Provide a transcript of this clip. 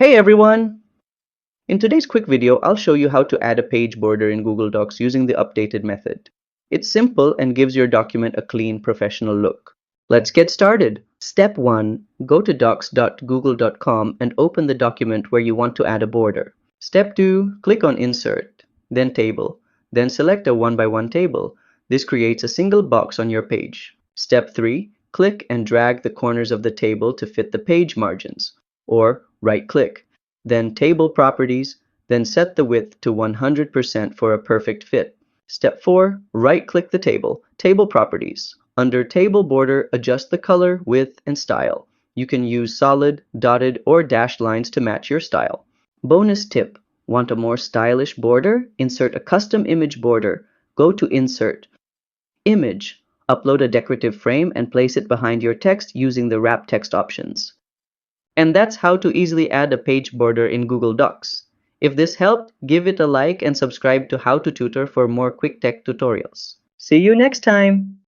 Hey everyone! In today's quick video, I'll show you how to add a page border in Google Docs using the updated method. It's simple and gives your document a clean, professional look. Let's get started. Step 1. Go to docs.google.com and open the document where you want to add a border. Step 2. Click on Insert, then Table, then select a 1x1 table. This creates a single box on your page. Step 3. Click and drag the corners of the table to fit the page margins, or right-click. Then Table Properties, then set the width to 100% for a perfect fit. Step 4. Right-click the table, Table Properties. Under Table Border, adjust the color, width, and style. You can use solid, dotted, or dashed lines to match your style. Bonus tip: want a more stylish border? Insert a custom image border. Go to Insert, Image. Upload a decorative frame and place it behind your text using the wrap text options. And that's how to easily add a page border in Google Docs. If this helped, give it a like and subscribe to How to Tutor for more quick tech tutorials. See you next time!